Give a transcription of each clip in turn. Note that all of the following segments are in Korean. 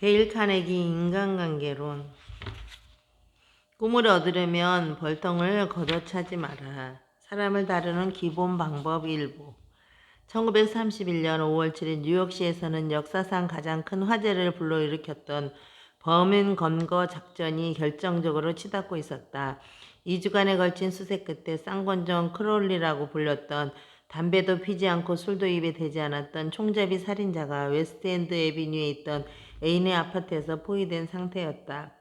데일 카네기 인간관계론. 꿈을 얻으려면 벌통을 걷어차지 마라. 사람을 다루는 기본 방법 일부. 1931년 5월 7일 뉴욕시에서는 역사상 가장 큰 화재를 불러일으켰던 범인 검거 작전이 결정적으로 치닫고 있었다. 2주간에 걸친 수색 끝에 쌍권종 크롤리라고 불렸던 담배도 피지 않고 술도 입에 대지 않았던 총잡이 살인자가 웨스트엔드 애비뉴에 있던 애인의 아파트에서 포위된 상태였다.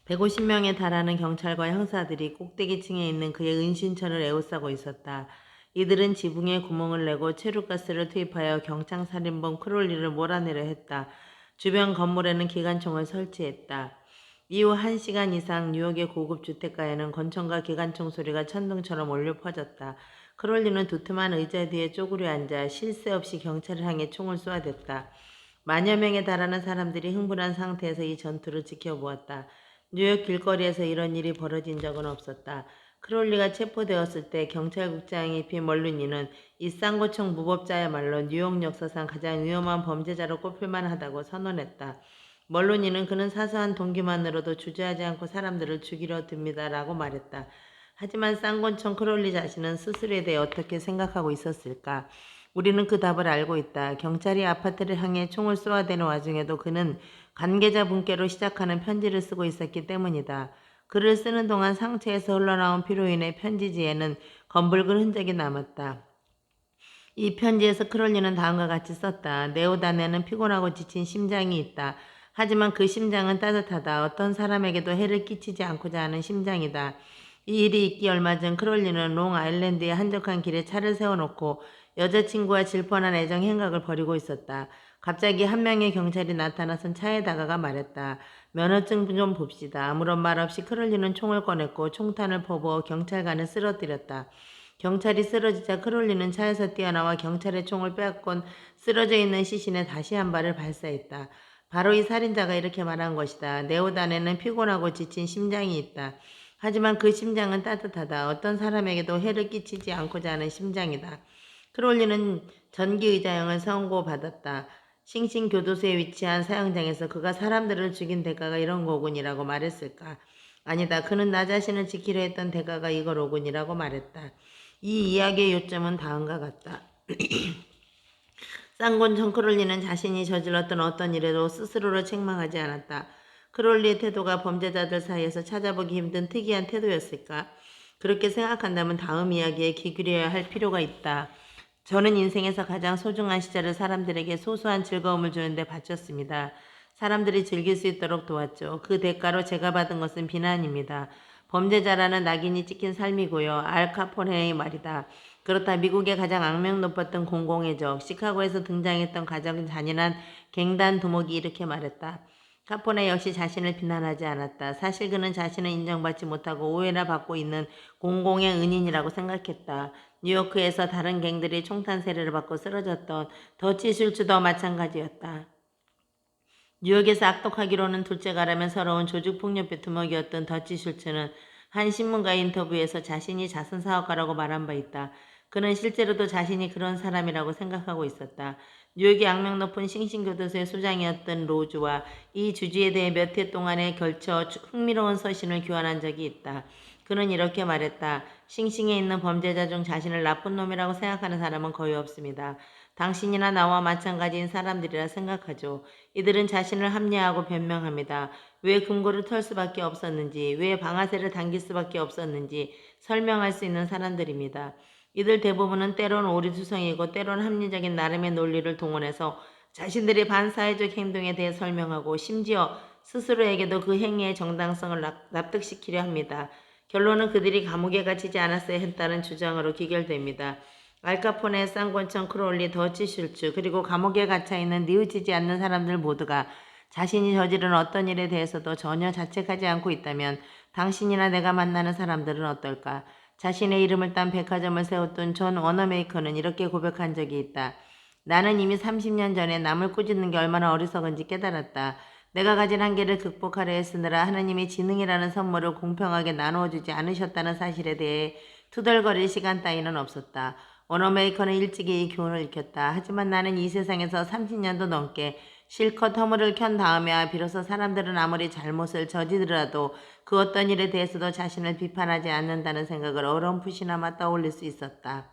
150명에 달하는 경찰과 형사들이 꼭대기층에 있는 그의 은신처를 에워싸고 있었다. 이들은 지붕에 구멍을 내고 체류가스를 투입하여 경창살인범 크롤리를 몰아내려 했다. 주변 건물에는 기관총을 설치했다. 이후 1시간 이상 뉴욕의 고급 주택가에는 권총과 기관총 소리가 천둥처럼 울려 퍼졌다. 크롤리는 두툼한 의자 뒤에 쪼그려 앉아 쉴 새 없이 경찰을 향해 총을 쏘아댔다. 만여 명에 달하는 사람들이 흥분한 상태에서 이 전투를 지켜보았다. 뉴욕 길거리에서 이런 일이 벌어진 적은 없었다. 크롤리가 체포되었을 때 경찰국장이 피 멀루니는 이 쌍거총 무법자야말로 뉴욕 역사상 가장 위험한 범죄자로 꼽힐만 하다고 선언했다. 멀루니는 그는 사소한 동기만으로도 주저하지 않고 사람들을 죽이려 듭니다라고 말했다. 하지만 쌍권총 크롤리 자신은 스스로에 대해 어떻게 생각하고 있었을까? 우리는 그 답을 알고 있다. 경찰이 아파트를 향해 총을 쏘아대는 와중에도 그는 관계자분께로 시작하는 편지를 쓰고 있었기 때문이다. 글을 쓰는 동안 상처에서 흘러나온 피로 인해 편지지에는 검붉은 흔적이 남았다. 이 편지에서 크롤리는 다음과 같이 썼다. 내 옷 안에는 피곤하고 지친 심장이 있다. 하지만 그 심장은 따뜻하다. 어떤 사람에게도 해를 끼치지 않고자 하는 심장이다. 이 일이 있기 얼마 전 크롤리는 롱아일랜드의 한적한 길에 차를 세워놓고 여자친구와 질펀한 애정 행각을 벌이고 있었다. 갑자기 한 명의 경찰이 나타나선 차에 다가가 말했다. 면허증 좀 봅시다. 아무런 말 없이 크롤리는 총을 꺼냈고 총탄을 퍼부어 경찰관을 쓰러뜨렸다. 경찰이 쓰러지자 크롤리는 차에서 뛰어나와 경찰의 총을 빼앗곤 쓰러져 있는 시신에 다시 한 발을 발사했다. 바로 이 살인자가 이렇게 말한 것이다. 내 옷 안에는 피곤하고 지친 심장이 있다. 하지만 그 심장은 따뜻하다. 어떤 사람에게도 해를 끼치지 않고자 하는 심장이다. 크롤리는 전기의자형을 선고받았다. 싱싱교도소에 위치한 사형장에서 그가 사람들을 죽인 대가가 이런 거군이라고 말했을까? 아니다. 그는 나 자신을 지키려 했던 대가가 이거로군이라고 말했다. 이 이야기의 요점은 다음과 같다. 쌍권총 크롤리는 자신이 저질렀던 어떤 일에도 스스로를 책망하지 않았다. 크롤리의 태도가 범죄자들 사이에서 찾아보기 힘든 특이한 태도였을까? 그렇게 생각한다면 다음 이야기에 귀 기울여야 할 필요가 있다. 저는 인생에서 가장 소중한 시절을 사람들에게 소소한 즐거움을 주는데 바쳤습니다. 사람들이 즐길 수 있도록 도왔죠. 그 대가로 제가 받은 것은 비난입니다. 범죄자라는 낙인이 찍힌 삶이고요. 알 카포네의 말이다. 그렇다 미국의 가장 악명 높았던 공공의 적, 시카고에서 등장했던 가장 잔인한 갱단 두목이 이렇게 말했다. 카포네 역시 자신을 비난하지 않았다. 사실 그는 자신을 인정받지 못하고 오해나 받고 있는 공공의 은인이라고 생각했다. 뉴요크에서 다른 갱들이 총탄 세례를 받고 쓰러졌던 더치 슐츠도 마찬가지였다. 뉴욕에서 악독하기로는 둘째가라면 서러운 조직폭력배 두목이었던 더치 슐츠는 한 신문과의 인터뷰에서 자신이 자선사업가라고 말한 바 있다. 그는 실제로도 자신이 그런 사람이라고 생각하고 있었다. 뉴욕의 악명 높은 싱싱교도소의 소장이었던 로즈와 이 주지에 대해 몇 해 동안에 걸쳐 흥미로운 서신을 교환한 적이 있다. 그는 이렇게 말했다. 싱싱에 있는 범죄자 중 자신을 나쁜 놈이라고 생각하는 사람은 거의 없습니다. 당신이나 나와 마찬가지인 사람들이라 생각하죠. 이들은 자신을 합리화하고 변명합니다. 왜 금고를 털 수밖에 없었는지, 왜 방아쇠를 당길 수밖에 없었는지 설명할 수 있는 사람들입니다. 이들 대부분은 때론 오리투성이고 때론 합리적인 나름의 논리를 동원해서 자신들의 반사회적 행동에 대해 설명하고 심지어 스스로에게도 그 행위의 정당성을 납득시키려 합니다. 결론은 그들이 감옥에 갇히지 않았어야 했다는 주장으로 기결됩니다. 알카포네, 쌍권총, 크롤리, 더치 슐츠 그리고 감옥에 갇혀있는 뉘우치지 않는 사람들 모두가 자신이 저지른 어떤 일에 대해서도 전혀 자책하지 않고 있다면 당신이나 내가 만나는 사람들은 어떨까? 자신의 이름을 딴 백화점을 세웠던 존 워너메이커는 이렇게 고백한 적이 있다. 나는 이미 30년 전에 남을 꾸짖는 게 얼마나 어리석은지 깨달았다. 내가 가진 한계를 극복하려 애쓰느라 하느님이 지능이라는 선물을 공평하게 나누어 주지 않으셨다는 사실에 대해 투덜거릴 시간 따위는 없었다. 워너메이커는 일찍이 이 교훈을 익혔다. 하지만 나는 이 세상에서 30년도 넘게 실컷 허물을 켠 다음에야 비로소 사람들은 아무리 잘못을 저지르더라도 그 어떤 일에 대해서도 자신을 비판하지 않는다는 생각을 어렴풋이나마 떠올릴 수 있었다.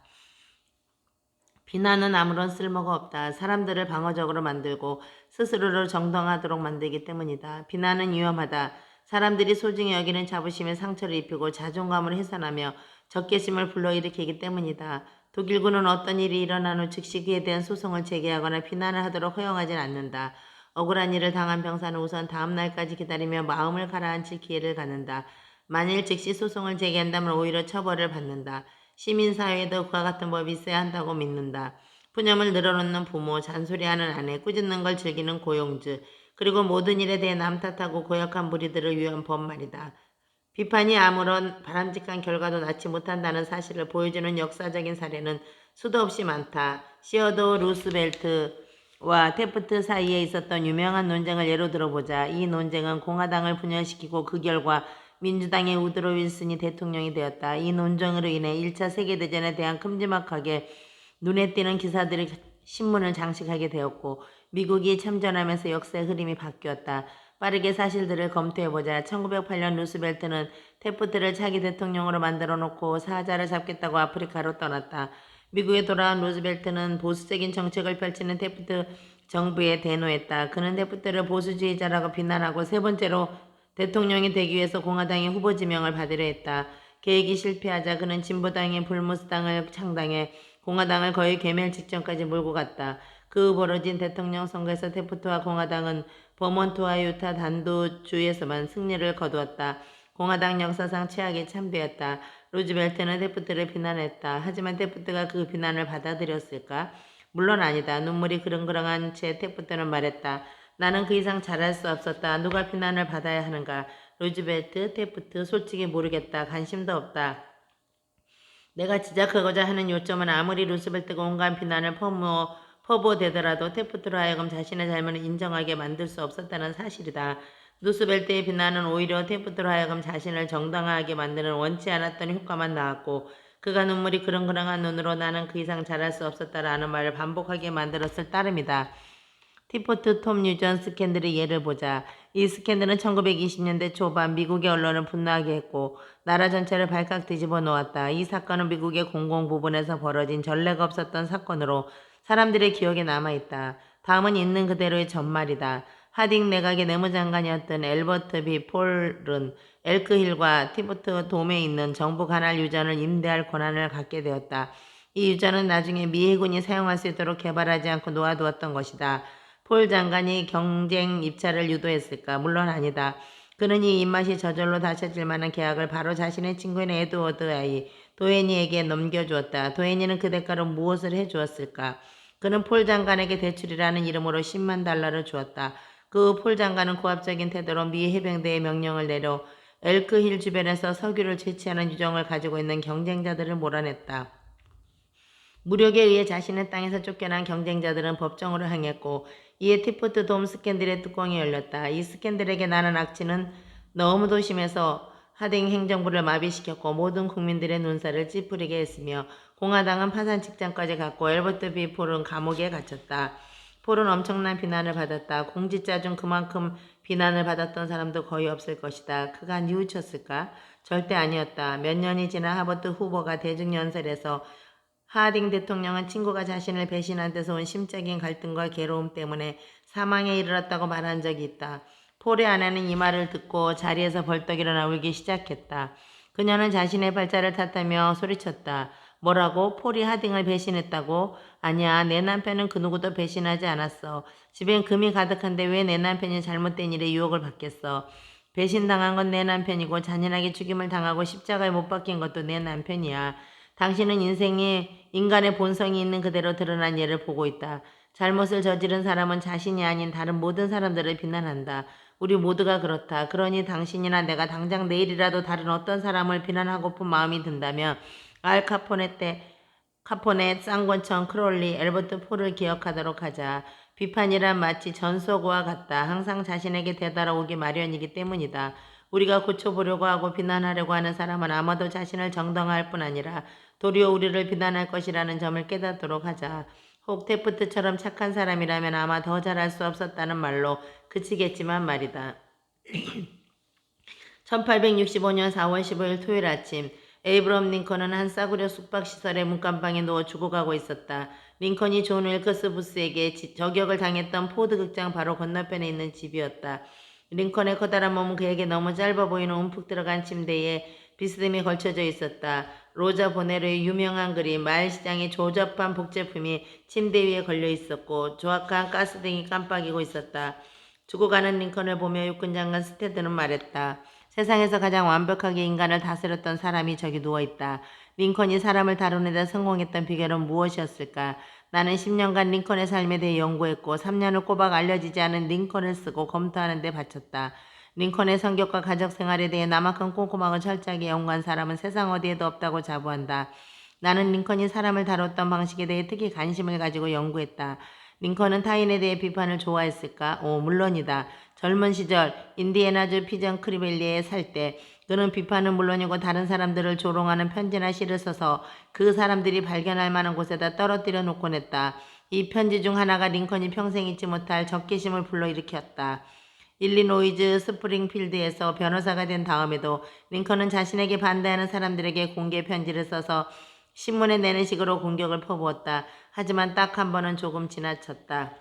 비난은 아무런 쓸모가 없다. 사람들을 방어적으로 만들고 스스로를 정당하도록 만들기 때문이다. 비난은 위험하다. 사람들이 소중히 여기는 자부심에 상처를 입히고 자존감을 훼손하며 적개심을 불러일으키기 때문이다. 독일군은 어떤 일이 일어난 후 즉시 그에 대한 소송을 제기하거나 비난을 하도록 허용하진 않는다. 억울한 일을 당한 병사는 우선 다음 날까지 기다리며 마음을 가라앉힐 기회를 갖는다. 만일 즉시 소송을 제기한다면 오히려 처벌을 받는다. 시민사회에도 그와 같은 법이 있어야 한다고 믿는다. 푸념을 늘어놓는 부모, 잔소리하는 아내, 꾸짖는 걸 즐기는 고용주, 그리고 모든 일에 대해 남 탓하고 고약한 무리들을 위한 법 말이다. 비판이 아무런 바람직한 결과도 낳지 못한다는 사실을 보여주는 역사적인 사례는 수도 없이 많다. 시어도 루스벨트와 테프트 사이에 있었던 유명한 논쟁을 예로 들어보자. 이 논쟁은 공화당을 분열시키고 그 결과 민주당의 우드로 윌슨이 대통령이 되었다. 이 논쟁으로 인해 1차 세계대전에 대한 큼지막하게 눈에 띄는 기사들이 신문을 장식하게 되었고 미국이 참전하면서 역사의 흐름이 바뀌었다. 빠르게 사실들을 검토해보자. 1908년 루스벨트는 테프트를 차기 대통령으로 만들어 놓고 사자를 잡겠다고 아프리카로 떠났다. 미국에 돌아온 루스벨트는 보수적인 정책을 펼치는 테프트 정부에 대노했다. 그는 테프트를 보수주의자라고 비난하고 세 번째로 대통령이 되기 위해서 공화당의 후보 지명을 받으려 했다. 계획이 실패하자 그는 진보당의 불무스당을 창당해 공화당을 거의 괴멸 직전까지 몰고 갔다. 그 후 벌어진 대통령 선거에서 테프트와 공화당은 버몬트와 유타 단도주에서만 승리를 거두었다. 공화당 역사상 최악의 참배였다. 루즈벨트는 테프트를 비난했다. 하지만 테프트가 그 비난을 받아들였을까? 물론 아니다. 눈물이 그릉그릉한 채 테프트는 말했다. 나는 그 이상 잘할 수 없었다. 누가 비난을 받아야 하는가? 루즈벨트, 테프트, 솔직히 모르겠다. 관심도 없다. 내가 지적하고자 하는 요점은 아무리 루스벨트가 온갖 비난을 퍼부어대더라도 테프트로 하여금 자신의 잘못을 인정하게 만들 수 없었다는 사실이다. 루스벨트의 비난은 오히려 테프트로 하여금 자신을 정당화하게 만드는 원치 않았던 효과만 낳았고 그가 눈물이 그렁그렁한 눈으로 나는 그 이상 잘할 수 없었다라는 말을 반복하게 만들었을 따름이다. 티포트 톰 유전 스캔들의 예를 보자. 이 스캔들은 1920년대 초반 미국의 언론을 분노하게 했고 나라 전체를 발칵 뒤집어 놓았다. 이 사건은 미국의 공공부문에서 벌어진 전례가 없었던 사건으로 사람들의 기억에 남아있다. 다음은 있는 그대로의 전말이다. 하딩 내각의 내무장관이었던 엘버트 비 폴은 엘크힐과 티포트 돔에 있는 정부 관할 유전을 임대할 권한을 갖게 되었다. 이 유전은 나중에 미 해군이 사용할 수 있도록 개발하지 않고 놓아두었던 것이다. 폴 장관이 경쟁 입찰을 유도했을까? 물론 아니다. 그는 이 입맛이 저절로 다쳐질 만한 계약을 바로 자신의 친구인 에드워드 아이 도헤니에게 넘겨주었다. 도헤니는 그 대가로 무엇을 해주었을까? 그는 폴 장관에게 대출이라는 이름으로 10만 달러를 주었다. 그 폴 장관은 고압적인 태도로 미 해병대에 명령을 내려 엘크힐 주변에서 석유를 채취하는 유정을 가지고 있는 경쟁자들을 몰아냈다. 무력에 의해 자신의 땅에서 쫓겨난 경쟁자들은 법정으로 향했고 이에 티포트 돔 스캔들의 뚜껑이 열렸다. 이 스캔들에게 나는 악취는 너무도 심해서 하딩 행정부를 마비시켰고 모든 국민들의 눈살을 찌푸리게 했으며 공화당은 파산 직전까지 갔고 엘버트 비 폴은 감옥에 갇혔다. 폴은 엄청난 비난을 받았다. 공직자 중 그만큼 비난을 받았던 사람도 거의 없을 것이다. 그가 뉘우쳤을까? 절대 아니었다. 몇 년이 지나 하버트 후보가 대중연설에서 하딩 대통령은 친구가 자신을 배신한 데서 온 심적인 갈등과 괴로움 때문에 사망에 이르렀다고 말한 적이 있다. 폴의 아내는 이 말을 듣고 자리에서 벌떡 일어나 울기 시작했다. 그녀는 자신의 발자를 탓하며 소리쳤다. 뭐라고? 폴이 하딩을 배신했다고? 아니야, 내 남편은 그 누구도 배신하지 않았어. 집엔 금이 가득한데 왜 내 남편이 잘못된 일에 유혹을 받겠어. 배신당한 건 내 남편이고 잔인하게 죽임을 당하고 십자가에 못 박힌 것도 내 남편이야. 당신은 인생에 인간의 본성이 있는 그대로 드러난 예를 보고 있다. 잘못을 저지른 사람은 자신이 아닌 다른 모든 사람들을 비난한다. 우리 모두가 그렇다. 그러니 당신이나 내가 당장 내일이라도 다른 어떤 사람을 비난하고픈 마음이 든다면 카포네, 쌍권청, 크롤리, 엘버트 폴을 기억하도록 하자. 비판이란 마치 전소고와 같다. 항상 자신에게 되돌아오기 마련이기 때문이다. 우리가 고쳐보려고 하고 비난하려고 하는 사람은 아마도 자신을 정당화할 뿐 아니라 도리어 우리를 비난할 것이라는 점을 깨닫도록 하자. 혹 테프트처럼 착한 사람이라면 아마 더 잘할 수 없었다는 말로 그치겠지만 말이다. 1865년 4월 15일 토요일 아침 에이브럼 링컨은 한 싸구려 숙박시설의 문간방에 누워 죽어가고 있었다. 링컨이 존 윌커스 부스에게 저격을 당했던 포드 극장 바로 건너편에 있는 집이었다. 링컨의 커다란 몸은 그에게 너무 짧아 보이는 움푹 들어간 침대에 비스듬히 걸쳐져 있었다. 로자 보네로의 유명한 그림 마을시장의 조잡한 복제품이 침대 위에 걸려 있었고 조악한 가스등이 깜빡이고 있었다. 죽어가는 링컨을 보며 육군장관 스테드는 말했다. 세상에서 가장 완벽하게 인간을 다스렸던 사람이 저기 누워있다. 링컨이 사람을 다루는 데 성공했던 비결은 무엇이었을까? 나는 10년간 링컨의 삶에 대해 연구했고 3년을 꼬박 알려지지 않은 링컨을 쓰고 검토하는 데 바쳤다. 링컨의 성격과 가족 생활에 대해 나만큼 꼼꼼하고 철저하게 연구한 사람은 세상 어디에도 없다고 자부한다. 나는 링컨이 사람을 다뤘던 방식에 대해 특히 관심을 가지고 연구했다. 링컨은 타인에 대해 비판을 좋아했을까? 물론이다. 젊은 시절 인디애나주 피전 크리벨리에 살 때 그는 비판은 물론이고 다른 사람들을 조롱하는 편지나 시를 써서 그 사람들이 발견할 만한 곳에다 떨어뜨려 놓곤 했다. 이 편지 중 하나가 링컨이 평생 잊지 못할 적개심을 불러일으켰다. 일리노이즈 스프링필드에서 변호사가 된 다음에도 링컨은 자신에게 반대하는 사람들에게 공개 편지를 써서 신문에 내는 식으로 공격을 퍼부었다. 하지만 딱 한 번은 조금 지나쳤다.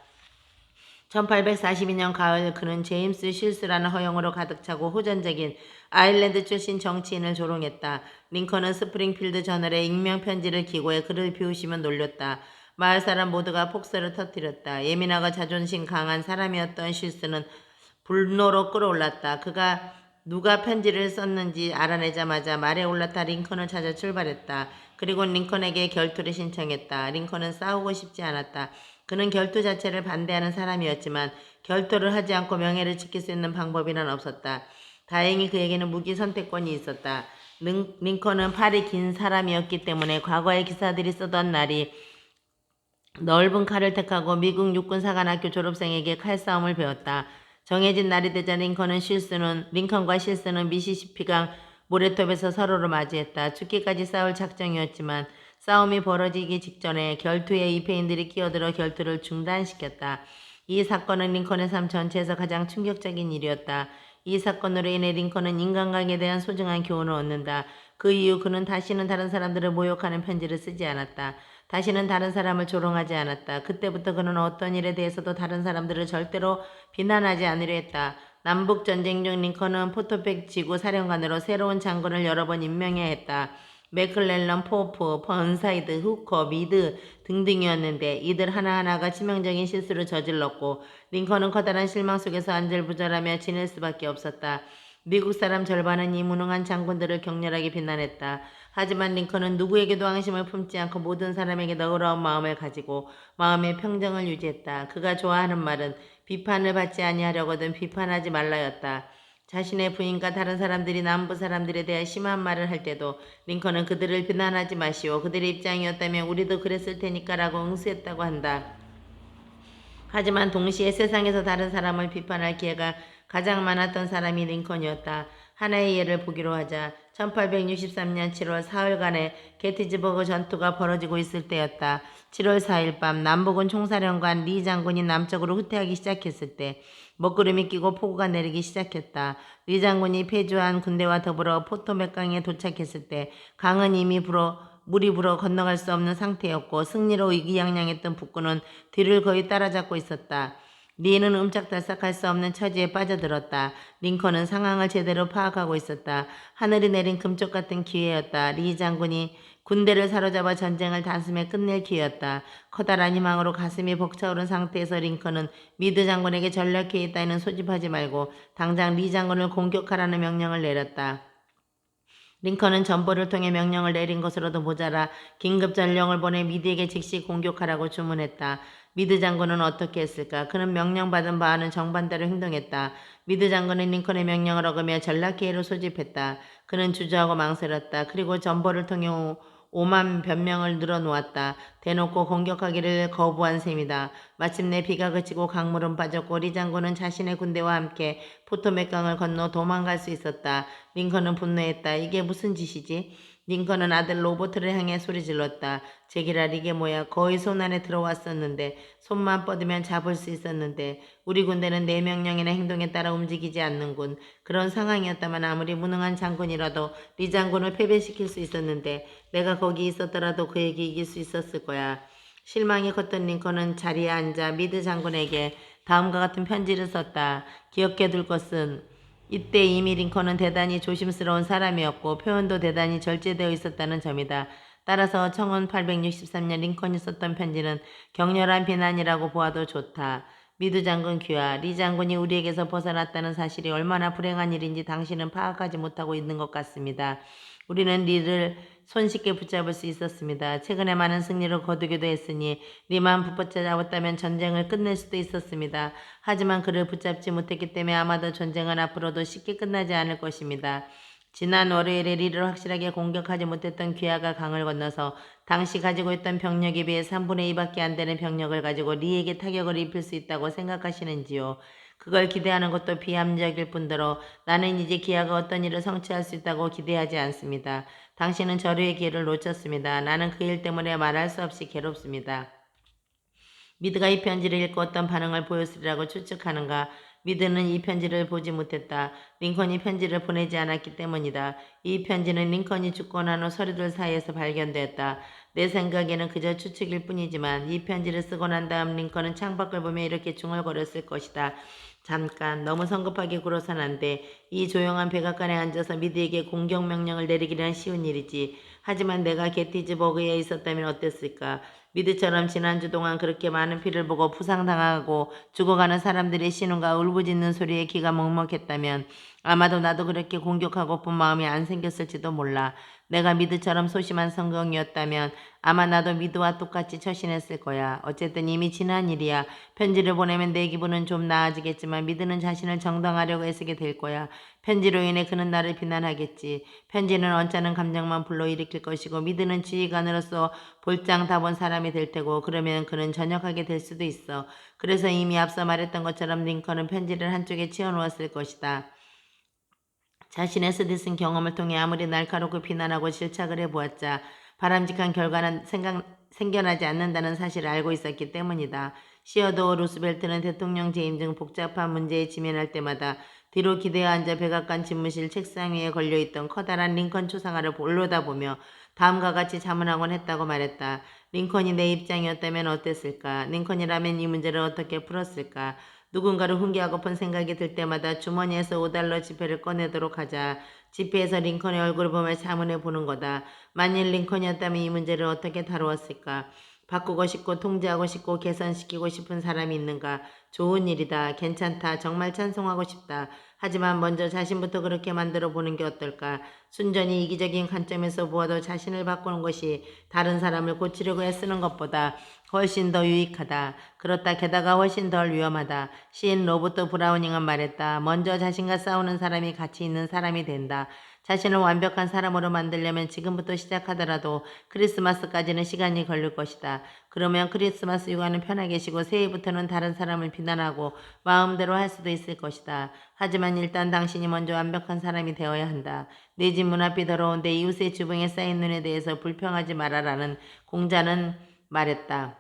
1842년 가을 그는 제임스 실스라는 허영으로 가득 차고 호전적인 아일랜드 출신 정치인을 조롱했다. 링컨은 스프링필드 저널에 익명 편지를 기고해 그를 비우시면 놀렸다. 마을 사람 모두가 폭설을 터뜨렸다. 예민하고 자존심 강한 사람이었던 실스는 분노로 끌어올랐다. 그가 누가 편지를 썼는지 알아내자마자 말에 올라타 링컨을 찾아 출발했다. 그리고 링컨에게 결투를 신청했다. 링컨은 싸우고 싶지 않았다. 그는 결투 자체를 반대하는 사람이었지만 결투를 하지 않고 명예를 지킬 수 있는 방법이란 없었다. 다행히 그에게는 무기 선택권이 있었다. 링컨은 팔이 긴 사람이었기 때문에 과거의 기사들이 쓰던 날이 넓은 칼을 택하고 미국 육군사관학교 졸업생에게 칼싸움을 배웠다. 정해진 날이 되자 링컨과 실스는 미시시피강 모래톱에서 서로를 맞이했다. 죽기까지 싸울 작정이었지만 싸움이 벌어지기 직전에 결투에 이페인들이 끼어들어 결투를 중단시켰다. 이 사건은 링컨의 삶 전체에서 가장 충격적인 일이었다. 이 사건으로 인해 링컨은 인간관계에 대한 소중한 교훈을 얻는다. 그 이후 그는 다시는 다른 사람들을 모욕하는 편지를 쓰지 않았다. 다시는 다른 사람을 조롱하지 않았다. 그때부터 그는 어떤 일에 대해서도 다른 사람들을 절대로 비난하지 않으려 했다. 남북전쟁 중 링컨은 포토백 지구 사령관으로 새로운 장군을 여러 번 임명해야 했다. 맥클렐런, 포프, 번사이드, 후커, 미드 등등이었는데 이들 하나하나가 치명적인 실수를 저질렀고 링컨은 커다란 실망 속에서 안절부절하며 지낼 수밖에 없었다. 미국 사람 절반은 이 무능한 장군들을 격렬하게 비난했다. 하지만 링컨은 누구에게도 앙심을 품지 않고 모든 사람에게 너그러운 마음을 가지고 마음의 평정을 유지했다. 그가 좋아하는 말은 비판을 받지 아니하려거든 비판하지 말라였다. 자신의 부인과 다른 사람들이 남부 사람들에 대해 심한 말을 할 때도 링컨은 그들을 비난하지 마시오. 그들의 입장이었다면 우리도 그랬을 테니까라고 응수했다고 한다. 하지만 동시에 세상에서 다른 사람을 비판할 기회가 가장 많았던 사람이 링컨이었다. 하나의 예를 보기로 하자 1863년 7월 사흘간의 게티즈버그 전투가 벌어지고 있을 때였다. 7월 4일 밤 남북은 총사령관 리 장군이 남쪽으로 후퇴하기 시작했을 때 먹구름이 끼고 폭우가 내리기 시작했다. 리 장군이 폐주한 군대와 더불어 포토맥강에 도착했을 때 강은 이미 물이 불어 건너갈 수 없는 상태였고 승리로 의기양양했던 북군은 뒤를 거의 따라잡고 있었다. 리는 옴짝달싹할 수 없는 처지에 빠져들었다. 링컨은 상황을 제대로 파악하고 있었다. 하늘이 내린 금쪽 같은 기회였다. 리 장군이 군대를 사로잡아 전쟁을 단숨에 끝낼 기회였다. 커다란 희망으로 가슴이 벅차오른 상태에서 링컨은 미드 장군에게 전략회의 따위는 소집하지 말고 당장 리 장군을 공격하라는 명령을 내렸다. 링컨은 전보를 통해 명령을 내린 것으로도 모자라 긴급 전령을 보내 미드에게 즉시 공격하라고 주문했다. 미드 장군은 어떻게 했을까? 그는 명령받은 바와는 정반대로 행동했다. 미드 장군은 링컨의 명령을 어기며 전략회의를 소집했다. 그는 주저하고 망설였다. 그리고 전보를 통해 오만 변명을 늘어놓았다. 대놓고 공격하기를 거부한 셈이다. 마침내 비가 그치고 강물은 빠졌고 리 장군은 자신의 군대와 함께 포토맥강을 건너 도망갈 수 있었다. 링컨은 분노했다. 이게 무슨 짓이지? 링컨은 아들 로버트를 향해 소리질렀다. 제기랄 이게 뭐야. 거의 손 안에 들어왔었는데 손만 뻗으면 잡을 수 있었는데 우리 군대는 내 명령이나 행동에 따라 움직이지 않는군. 그런 상황이었다면 아무리 무능한 장군이라도 리 장군을 패배시킬 수 있었는데 내가 거기 있었더라도 그에게 이길 수 있었을 거야. 실망이 컸던 링컨은 자리에 앉아 미드 장군에게 다음과 같은 편지를 썼다. 기억해둘 것은 이때 이미 링컨은 대단히 조심스러운 사람이었고 표현도 대단히 절제되어 있었다는 점이다. 따라서 1863년 링컨이 썼던 편지는 격렬한 비난이라고 보아도 좋다. 미드 장군 귀하, 리 장군이 우리에게서 벗어났다는 사실이 얼마나 불행한 일인지 당신은 파악하지 못하고 있는 것 같습니다. 우리는 리를 손쉽게 붙잡을 수 있었습니다. 최근에 많은 승리를 거두기도 했으니 리만 붙잡았다면 전쟁을 끝낼 수도 있었습니다. 하지만 그를 붙잡지 못했기 때문에 아마도 전쟁은 앞으로도 쉽게 끝나지 않을 것입니다. 지난 월요일에 리를 확실하게 공격하지 못했던 귀하가 강을 건너서 당시 가지고 있던 병력에 비해 3분의 2밖에 안 되는 병력을 가지고 리에게 타격을 입힐 수 있다고 생각하시는지요? 그걸 기대하는 것도 비합리적일 뿐더러 나는 이제 기아가 어떤 일을 성취할 수 있다고 기대하지 않습니다. 당신은 저류의 기회를 놓쳤습니다. 나는 그 일 때문에 말할 수 없이 괴롭습니다. 미드가 이 편지를 읽고 어떤 반응을 보였으리라고 추측하는가? 미드는 이 편지를 보지 못했다. 링컨이 편지를 보내지 않았기 때문이다. 이 편지는 링컨이 죽고 난 후 서류들 사이에서 발견되었다. 내 생각에는 그저 추측일 뿐이지만 이 편지를 쓰고 난 다음 링컨은 창밖을 보며 이렇게 중얼거렸을 것이다. 잠깐 너무 성급하게 굴어선 안 돼. 이 조용한 백악관에 앉아서 미드에게 공격 명령을 내리기란 쉬운 일이지. 하지만 내가 게티즈버그에 있었다면 어땠을까? 미드처럼 지난주 동안 그렇게 많은 피를 보고 부상당하고 죽어가는 사람들의 신음과 울부짖는 소리에 귀가 먹먹했다면 아마도 나도 그렇게 공격하고픈 마음이 안 생겼을지도 몰라. 내가 미드처럼 소심한 성경이었다면 아마 나도 미드와 똑같이 처신했을 거야. 어쨌든 이미 지난 일이야. 편지를 보내면 내 기분은 좀 나아지겠지만 미드는 자신을 정당하려고 애쓰게 될 거야. 편지로 인해 그는 나를 비난하겠지. 편지는 언짢은 감정만 불러일으킬 것이고 미드는 지휘관으로서 볼장 다본 사람이 될 테고 그러면 그는 전역하게 될 수도 있어. 그래서 이미 앞서 말했던 것처럼 링컨은 편지를 한쪽에 치워놓았을 것이다. 자신의 쓰디쓴 경험을 통해 아무리 날카롭고 비난하고 질책을 해보았자 바람직한 결과는 생겨나지 않는다는 사실을 알고 있었기 때문이다. 시어도어 루스벨트는 대통령 재임 중 복잡한 문제에 직면할 때마다 뒤로 기대어 앉아 백악관 집무실 책상 위에 걸려있던 커다란 링컨 초상화를 올려다보며 다음과 같이 자문하곤 했다고 말했다. 링컨이 내 입장이었다면 어땠을까? 링컨이라면 이 문제를 어떻게 풀었을까? 누군가를 훈계하고픈 생각이 들 때마다 주머니에서 5달러 지폐를 꺼내도록 하자. 지폐에서 링컨의 얼굴을 보며 자문해 보는 거다. 만일 링컨이었다면 이 문제를 어떻게 다루었을까? 바꾸고 싶고 통제하고 싶고 개선시키고 싶은 사람이 있는가? 좋은 일이다. 괜찮다. 정말 찬송하고 싶다. 하지만 먼저 자신부터 그렇게 만들어 보는 게 어떨까? 순전히 이기적인 관점에서 보아도 자신을 바꾸는 것이 다른 사람을 고치려고 애쓰는 것보다 훨씬 더 유익하다. 그렇다 게다가 훨씬 덜 위험하다. 시인 로버트 브라우닝은 말했다. 먼저 자신과 싸우는 사람이 가치 있는 사람이 된다. 자신을 완벽한 사람으로 만들려면 지금부터 시작하더라도 크리스마스까지는 시간이 걸릴 것이다. 그러면 크리스마스 휴가는 편하게 쉬고 새해부터는 다른 사람을 비난하고 마음대로 할 수도 있을 것이다. 하지만 일단 당신이 먼저 완벽한 사람이 되어야 한다. 내 집 문 앞이 더러운데 이웃의 주방에 쌓인 눈에 대해서 불평하지 말아라는 공자는 말했다.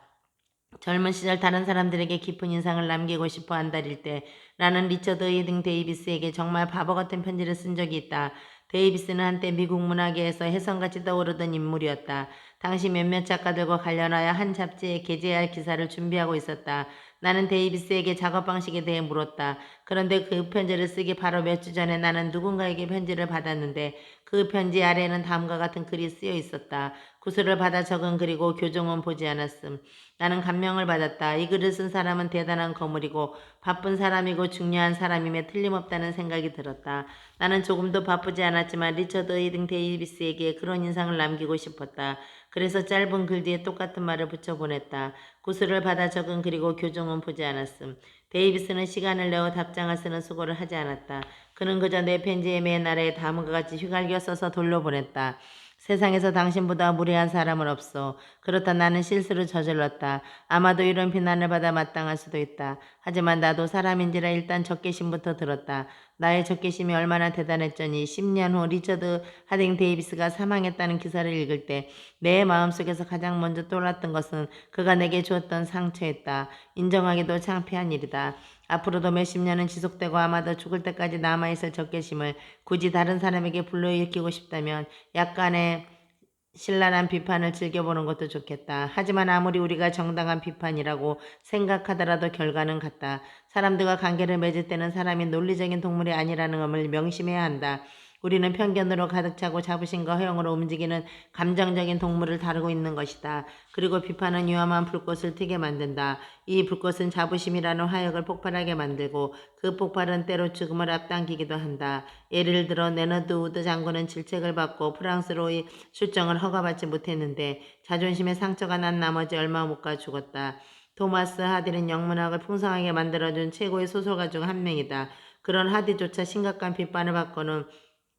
젊은 시절 다른 사람들에게 깊은 인상을 남기고 싶어 한달일 때 나는 리처드 헤딩 데이비스에게 정말 바보 같은 편지를 쓴 적이 있다. 데이비스는 한때 미국 문학계에서 혜성같이 떠오르던 인물이었다. 당시 몇몇 작가들과 관련하여 한 잡지에 게재할 기사를 준비하고 있었다. 나는 데이비스에게 작업 방식에 대해 물었다. 그런데 그 편지를 쓰기 바로 몇 주 전에 나는 누군가에게 편지를 받았는데 그 편지 아래에는 다음과 같은 글이 쓰여 있었다. 구슬을 받아 적은 글이고 교정은 보지 않았음. 나는 감명을 받았다. 이 글을 쓴 사람은 대단한 거물이고 바쁜 사람이고 중요한 사람임에 틀림없다는 생각이 들었다. 나는 조금도 바쁘지 않았지만 리처드 헤딩 데이비스에게 그런 인상을 남기고 싶었다. 그래서 짧은 글 뒤에 똑같은 말을 붙여보냈다. 구슬을 받아 적은 글이고 교정은 보지 않았음. 데이비스는 시간을 내어 답장을 쓰는 수고를 하지 않았다. 그는 그저 내 편지의 맨 아래에 다음과 같이 휘갈겨 써서 돌려보냈다. 세상에서 당신보다 무례한 사람은 없어. 그렇다 나는 실수를 저질렀다. 아마도 이런 비난을 받아 마땅할 수도 있다. 하지만 나도 사람인지라 일단 적개심부터 들었다. 나의 적개심이 얼마나 대단했더니 10년 후 리처드 하딩 데이비스가 사망했다는 기사를 읽을 때 내 마음속에서 가장 먼저 떠올랐던 것은 그가 내게 주었던 상처였다. 인정하기도 창피한 일이다. 앞으로도 몇십 년은 지속되고 아마도 죽을 때까지 남아있을 적개심을 굳이 다른 사람에게 불러일으키고 싶다면 약간의 신랄한 비판을 즐겨보는 것도 좋겠다. 하지만 아무리 우리가 정당한 비판이라고 생각하더라도 결과는 같다. 사람들과 관계를 맺을 때는 사람이 논리적인 동물이 아니라는 점을 명심해야 한다. 우리는 편견으로 가득 차고 자부심과 허영으로 움직이는 감정적인 동물을 다루고 있는 것이다. 그리고 비판은 위험한 불꽃을 튀게 만든다. 이 불꽃은 자부심이라는 화약을 폭발하게 만들고 그 폭발은 때로 죽음을 앞당기기도 한다. 예를 들어 레너드 우드 장군은 질책을 받고 프랑스로의 출정을 허가받지 못했는데 자존심에 상처가 난 나머지 얼마 못 가 죽었다. 토마스 하디는 영문학을 풍성하게 만들어준 최고의 소설가 중 한 명이다. 그런 하디조차 심각한 비판을 받고는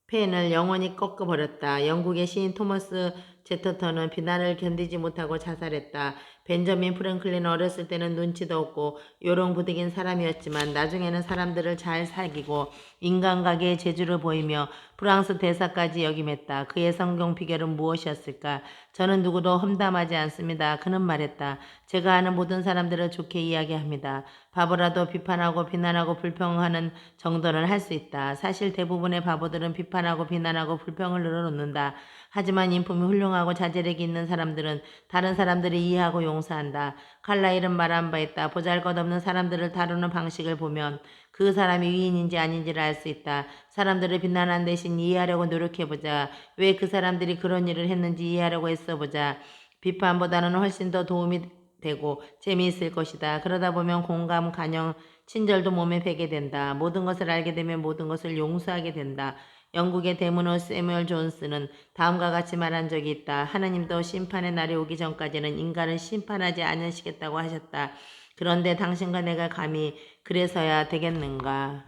펜을 영원히 꺾어버렸다. 영국의 시인 토머스 제터턴은 비난을 견디지 못하고 자살했다. 벤저민 프랭클린은 어렸을 때는 눈치도 없고 요롱부득인 사람이었지만 나중에는 사람들을 잘 사귀고 인간관계의 재주를 보이며 프랑스 대사까지 역임했다. 그의 성공 비결은 무엇이었을까? 저는 누구도 험담하지 않습니다. 그는 말했다. 제가 아는 모든 사람들을 좋게 이야기합니다. 바보라도 비판하고 비난하고 불평하는 정도는 할 수 있다. 사실 대부분의 바보들은 비판하고 비난하고 불평을 늘어놓는다. 하지만 인품이 훌륭하고 자제력이 있는 사람들은 다른 사람들을 이해하고 용서한다. 칼라일은 말한 바 있다. 보잘것없는 사람들을 다루는 방식을 보면 그 사람이 위인인지 아닌지를 알 수 있다. 사람들을 비난한 대신 이해하려고 노력해보자. 왜 그 사람들이 그런 일을 했는지 이해하려고 애써보자. 비판보다는 훨씬 더 도움이 되고 재미있을 것이다. 그러다 보면 공감, 간영, 친절도 몸에 배게 된다. 모든 것을 알게 되면 모든 것을 용서하게 된다. 영국의 대문호 세뮤얼 존스는 다음과 같이 말한 적이 있다. 하나님도 심판의 날이 오기 전까지는 인간을 심판하지 않으시겠다고 하셨다. 그런데 당신과 내가 감히 그래서야 되겠는가?